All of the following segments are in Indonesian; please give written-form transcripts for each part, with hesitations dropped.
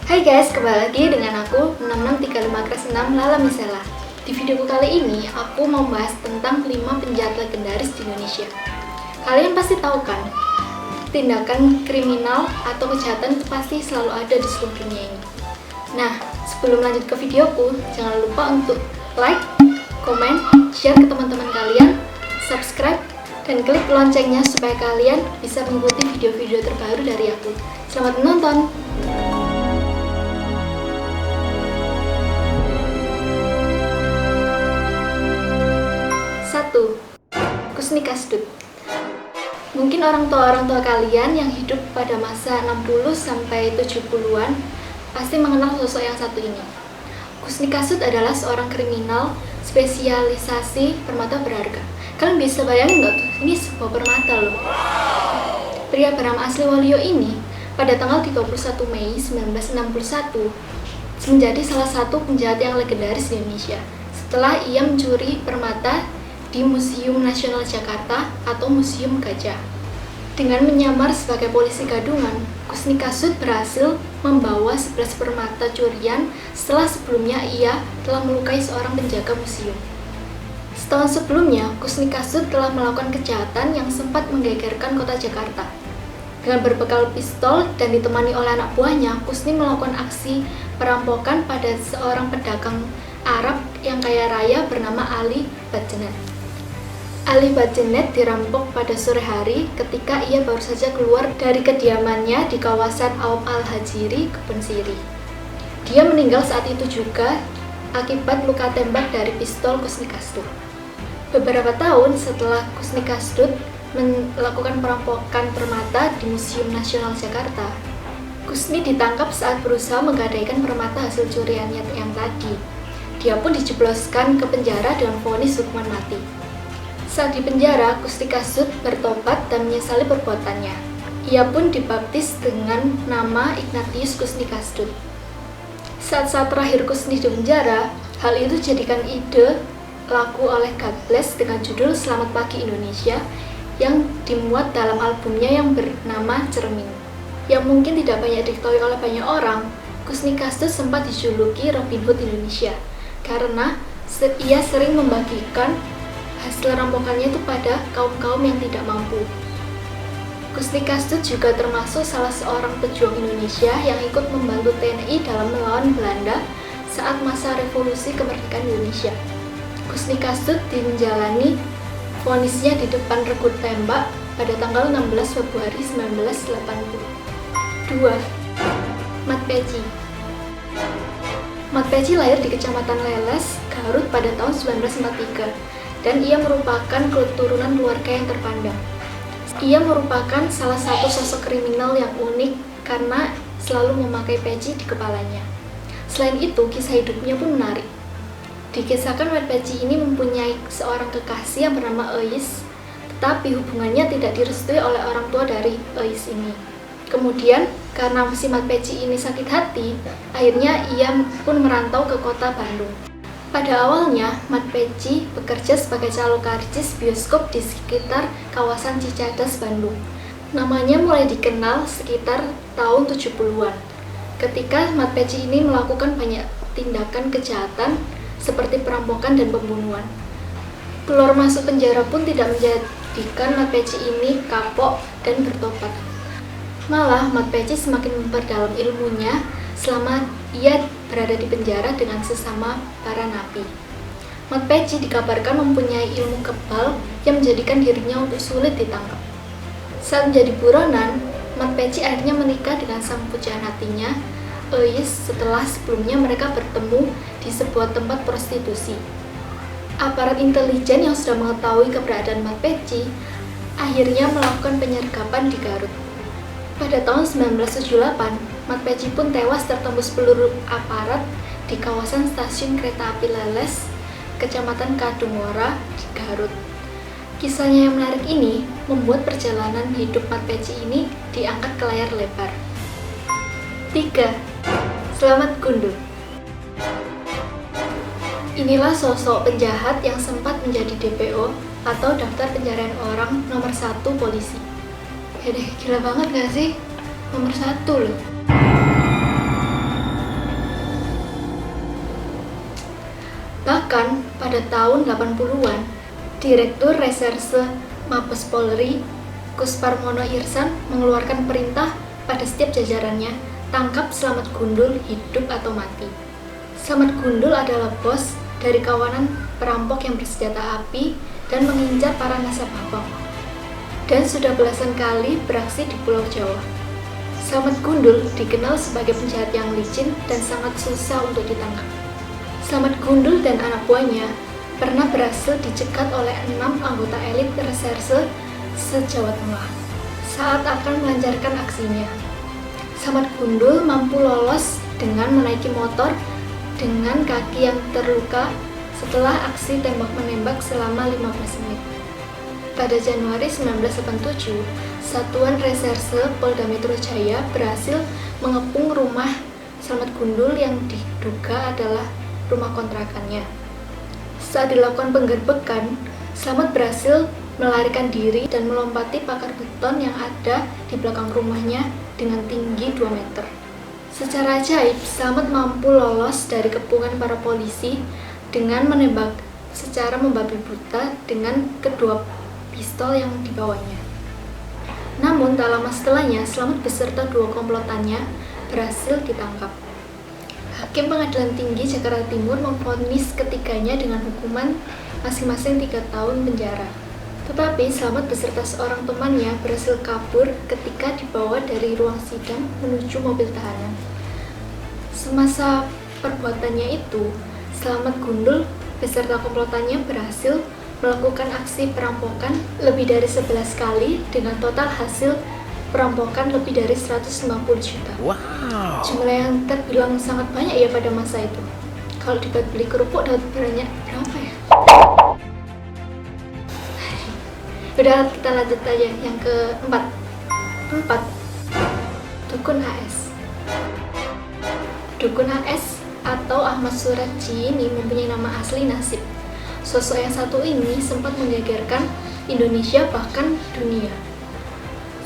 Hai guys, kembali lagi dengan aku 6635 Lala Misela. Di videoku kali ini, aku mau bahas tentang 5 penjahat legendaris di Indonesia. Kalian pasti tahu kan, tindakan kriminal atau kejahatan itu pasti selalu ada di seluruh dunia ini. Nah, sebelum lanjut ke videoku, jangan lupa untuk like, komen, share ke teman-teman kalian, subscribe, dan klik loncengnya supaya kalian bisa mengikuti video-video terbaru dari aku. Selamat menonton! 1. Kusni Kasdut. Mungkin orang tua kalian yang hidup pada masa 60-70-an pasti mengenal sosok yang satu ini. Kusni Kasdut adalah seorang kriminal spesialisasi permata berharga. Kalian bisa bayangin nggak tuh? Ini sebuah permata loh. Pria bernama Asli Waluyo ini pada tanggal 31 Mei 1961 menjadi salah satu penjahat yang legendaris di Indonesia setelah ia mencuri permata di Museum Nasional Jakarta atau Museum Gajah. Dengan menyamar sebagai polisi gadungan, Kusni Kasdut berhasil membawa 11 permata curian setelah sebelumnya ia telah melukai seorang penjaga museum. Setahun sebelumnya, Kusni Kasdut telah melakukan kejahatan yang sempat menggegerkan kota Jakarta. Dengan berbekal pistol dan ditemani oleh anak buahnya, Kusni melakukan aksi perampokan pada seorang pedagang Arab yang kaya raya bernama Ali Badjenet. Ali Badjenet dirampok pada sore hari ketika ia baru saja keluar dari kediamannya di kawasan Awam Al-Hajiri, Kebon Sirih. Dia meninggal saat itu juga akibat luka tembak dari pistol Kusni Kasdut. Beberapa tahun setelah Kusni Kasdut melakukan perampokan permata di Museum Nasional Jakarta, Kusni ditangkap saat berusaha menggadaikan permata hasil curiannya yang tadi. Dia pun dijebloskan ke penjara dengan vonis hukuman mati. Saat di penjara, Kusni Kasdut bertobat dan menyesali perbuatannya. Ia pun dibaptis dengan nama Ignatius Kusni Kasdut. Saat-saat terakhir Kusni di penjara, hal itu jadikan ide lagu oleh God Bless dengan judul Selamat Pagi Indonesia yang dimuat dalam albumnya yang bernama Cermin. Yang mungkin tidak banyak diketahui oleh banyak orang, Kusni Kasdut sempat dijuluki Robin Hood Indonesia karena ia sering membagikan hasil rampokannya itu pada kaum-kaum yang tidak mampu. Kusni Kasdut juga termasuk salah seorang pejuang Indonesia yang ikut membantu TNI dalam melawan Belanda saat masa revolusi kemerdekaan Indonesia. Kusni Kasdut menjalani vonisnya di depan regu tembak pada tanggal 16 Februari 1980. 2. Mat Peci. Mat Peci lahir di Kecamatan Leles, Garut pada tahun 1943. Dan ia merupakan keturunan keluarga yang terpandang. Ia merupakan salah satu sosok kriminal yang unik karena selalu memakai peci di kepalanya. Selain itu, kisah hidupnya pun menarik. Dikisahkan Mat Peci ini mempunyai seorang kekasih yang bernama Eis, tetapi hubungannya tidak direstui oleh orang tua dari Eis ini. Kemudian, karena si Mat Peci ini sakit hati, akhirnya ia pun merantau ke kota Bandung. Pada awalnya, Mat Peci bekerja sebagai calo karcis bioskop di sekitar kawasan Cicadas, Bandung. Namanya mulai dikenal sekitar tahun 70-an. Ketika Mat Peci ini melakukan banyak tindakan kejahatan seperti perampokan dan pembunuhan. Keluar masuk penjara pun tidak menjadikan Mat Peci ini kapok dan bertobat. Malah, Mat Peci semakin memperdalam ilmunya selama ia berada di penjara dengan sesama para napi. Mat Peci dikabarkan mempunyai ilmu kebal yang menjadikan dirinya untuk sulit ditangkap. Saat menjadi buronan, Mat Peci akhirnya menikah dengan sang pujaan hatinya, Eis, setelah sebelumnya mereka bertemu di sebuah tempat prostitusi. Aparat intelijen yang sudah mengetahui keberadaan Mat Peci akhirnya melakukan penyergapan di Garut. Pada tahun 1978, Mat Peci pun tewas tertembus peluru aparat di kawasan stasiun kereta api Leles, Kecamatan Kadungora, di Garut. Kisahnya yang menarik ini membuat perjalanan hidup Mat Peci ini diangkat ke layar lebar. 3. Selamat Gundul. Inilah sosok penjahat yang sempat menjadi DPO atau daftar pencarian orang nomor 1 polisi. Gila banget gak sih? Nomor 1 loh. pada tahun 80-an, Direktur Reserse Mabes Polri, Kusparmono Irsan, mengeluarkan perintah pada setiap jajarannya, tangkap Slamet Gundul hidup atau mati. Slamet Gundul adalah bos dari kawanan perampok yang bersenjata api dan mengincar para nasabah bank, dan sudah belasan kali beraksi di Pulau Jawa. Slamet Gundul dikenal sebagai penjahat yang licin dan sangat susah untuk ditangkap. Slamet Gundul dan anak buahnya pernah berhasil dicegat oleh 6 anggota elit reserse se-Jawa Tengah saat akan melancarkan aksinya. Slamet Gundul mampu lolos dengan menaiki motor dengan kaki yang terluka setelah aksi tembak-menembak selama 15 menit. Pada Januari 1987, Satuan Reserse Polda Metro Jaya berhasil mengepung rumah Slamet Gundul yang diduga adalah rumah kontrakannya. Saat dilakukan penggerbekan, Slamet berhasil melarikan diri dan melompati pagar beton yang ada di belakang rumahnya dengan tinggi 2 meter. Secara ajaib, Slamet mampu lolos dari kepungan para polisi dengan menembak secara membabi buta dengan kedua pistol yang dibawanya. Namun tak lama setelahnya, Slamet beserta 2 komplotannya berhasil ditangkap. Hakim Pengadilan Tinggi Jakarta Timur memvonis ketiganya dengan hukuman masing-masing 3 tahun penjara. Tetapi Slamet beserta seorang temannya berhasil kabur ketika dibawa dari ruang sidang menuju mobil tahanan. Semasa perbuatannya itu, Slamet Gundul beserta komplotannya berhasil melakukan aksi perampokan lebih dari 11 kali dengan total hasil perampokan lebih dari 150 juta. Wow. Jumlah yang terbilang sangat banyak ya pada masa itu. Kalau dibuat beli kerupuk dapat banyak berapa ya? Udah, kita lanjut aja yang keempat. 4. Dukun AS. Dukun AS atau Ahmad Suradji ini mempunyai nama asli Nasib. Sosok yang satu ini sempat menggegerkan Indonesia bahkan dunia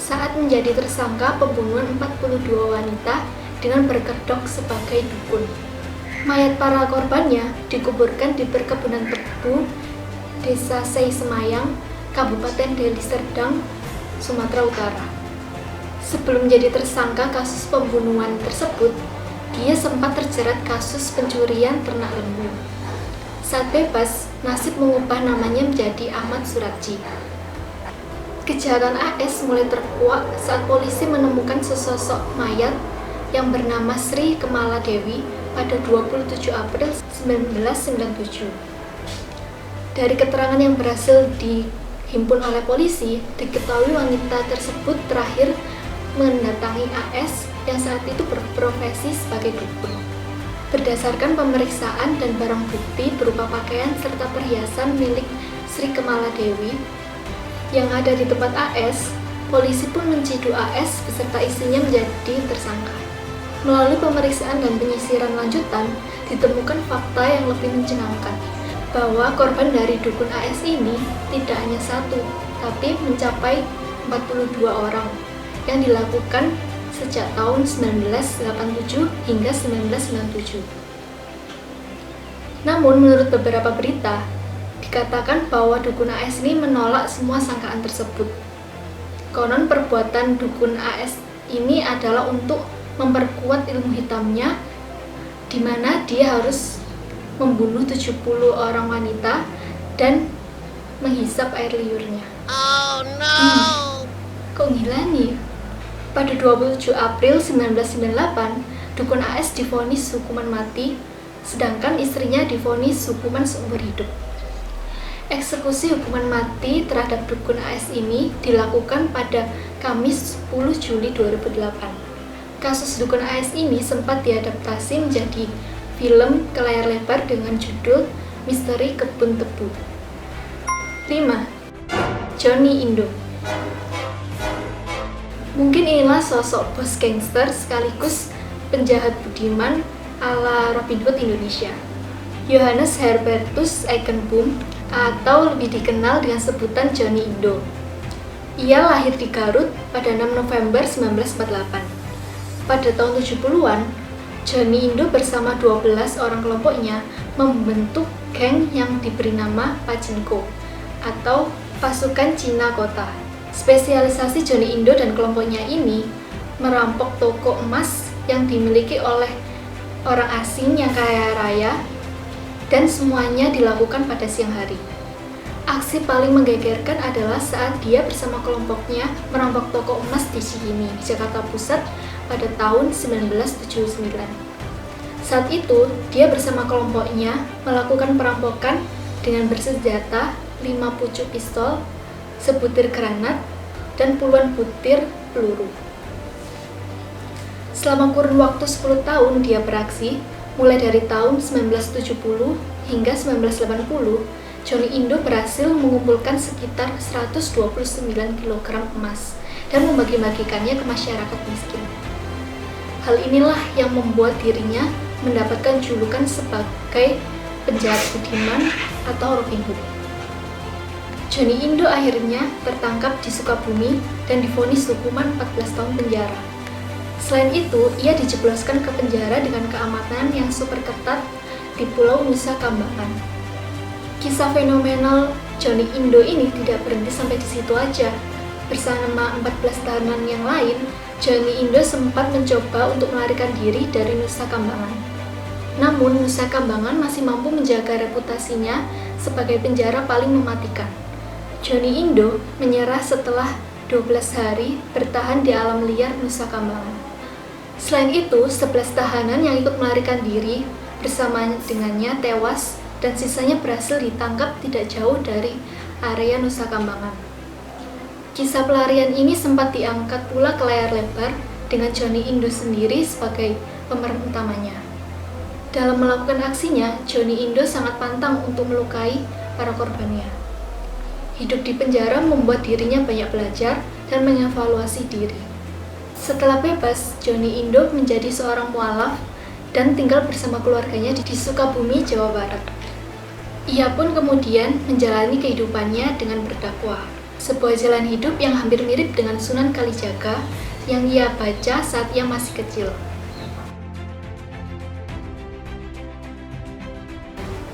saat menjadi tersangka pembunuhan 42 wanita dengan berkedok sebagai dukun. Mayat para korbannya dikuburkan di perkebunan tebu Desa Sei Semayang, Kabupaten Deli Serdang, Sumatera Utara. Sebelum menjadi tersangka kasus pembunuhan tersebut, dia sempat terjerat kasus pencurian ternak lembu. Saat bebas, Nasib mengubah namanya menjadi Ahmad Suradji. Kejahatan AS mulai terkuak saat polisi menemukan sesosok mayat yang bernama Sri Kemala Dewi pada 27 April 1997. Dari keterangan yang berhasil dihimpun oleh polisi, diketahui wanita tersebut terakhir mendatangi AS yang saat itu berprofesi sebagai dukun. Berdasarkan pemeriksaan dan barang bukti berupa pakaian serta perhiasan milik Sri Kemala Dewi yang ada di tempat AS, polisi pun menciduk AS beserta istrinya menjadi tersangka. Melalui pemeriksaan dan penyisiran lanjutan, ditemukan fakta yang lebih mencengangkan, bahwa korban dari dukun AS ini tidak hanya satu, tapi mencapai 42 orang yang dilakukan sejak tahun 1987 hingga 1997. Namun menurut beberapa berita, dikatakan bahwa dukun AS ini menolak semua sangkaan tersebut. Konon perbuatan dukun AS ini adalah untuk memperkuat ilmu hitamnya, di mana dia harus membunuh 70 orang wanita dan menghisap air liurnya. Oh no. Kok gila nih? Pada 27 April 1998, dukun AS divonis hukuman mati, sedangkan istrinya divonis hukuman seumur hidup. Eksekusi hukuman mati terhadap dukun AS ini dilakukan pada Kamis 10 Juli 2008. Kasus dukun AS ini sempat diadaptasi menjadi film ke layar lebar dengan judul Misteri Kebun Tebu. 5. Johnny Indo. Mungkin inilah sosok bos gangster sekaligus penjahat budiman ala Robin Hood Indonesia. Johannes Herbertus Eikenboom atau lebih dikenal dengan sebutan Johnny Indo. Ia lahir di Garut pada 6 November 1948. Pada tahun 70-an, Johnny Indo bersama 12 orang kelompoknya membentuk geng yang diberi nama Pachinko atau Pasukan Cina Kota. Spesialisasi Johnny Indo dan kelompoknya ini merampok toko emas yang dimiliki oleh orang asing yang kaya raya, dan semuanya dilakukan pada siang hari. Aksi paling menggegerkan adalah saat dia bersama kelompoknya merampok toko emas di Cikini, Jakarta Pusat pada tahun 1979. Saat itu, dia bersama kelompoknya melakukan perampokan dengan bersenjata 5 pucuk pistol, sebutir granat, dan puluhan butir peluru. Selama kurun waktu 10 tahun dia beraksi, mulai dari tahun 1970 hingga 1980, Johnny Indo berhasil mengumpulkan sekitar 129 kg emas dan membagi-bagikannya ke masyarakat miskin. Hal inilah yang membuat dirinya mendapatkan julukan sebagai penjahat budiman atau Robin Hood. Johnny Indo akhirnya tertangkap di Sukabumi dan divonis hukuman 14 tahun penjara. Selain itu, ia dijebloskan ke penjara dengan keamanan yang super ketat di Pulau Nusa Kambangan. Kisah fenomenal Johnny Indo ini tidak berhenti sampai di situ aja. Bersama 14 tahanan yang lain, Johnny Indo sempat mencoba untuk melarikan diri dari Nusa Kambangan. Namun, Nusa Kambangan masih mampu menjaga reputasinya sebagai penjara paling mematikan. Johnny Indo menyerah setelah 12 hari bertahan di alam liar Nusa Kambangan. Selain itu, 11 tahanan yang ikut melarikan diri bersama dengannya tewas dan sisanya berhasil ditangkap tidak jauh dari area Nusa Kambangan. Kisah pelarian ini sempat diangkat pula ke layar lebar dengan Johnny Indo sendiri sebagai pemeran utamanya. Dalam melakukan aksinya, Johnny Indo sangat pantang untuk melukai para korbannya. Hidup di penjara membuat dirinya banyak belajar dan mengevaluasi diri. Setelah bebas, Johnny Indo menjadi seorang mualaf dan tinggal bersama keluarganya di Sukabumi, Jawa Barat. Ia pun kemudian menjalani kehidupannya dengan berdakwah, sebuah jalan hidup yang hampir mirip dengan Sunan Kalijaga yang ia baca saat ia masih kecil.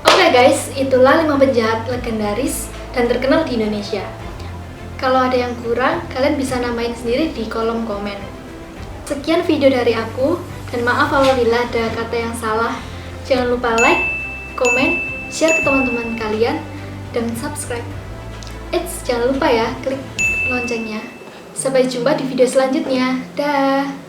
Oke guys, itulah 5 penjahat legendaris dan terkenal di Indonesia. Kalau ada yang kurang, kalian bisa namain sendiri di kolom komen. Sekian video dari aku, dan maaf apabila ada kata yang salah. Jangan lupa like, komen, share ke teman-teman kalian, dan subscribe. Jangan lupa ya, klik loncengnya. Sampai jumpa di video selanjutnya. Dah.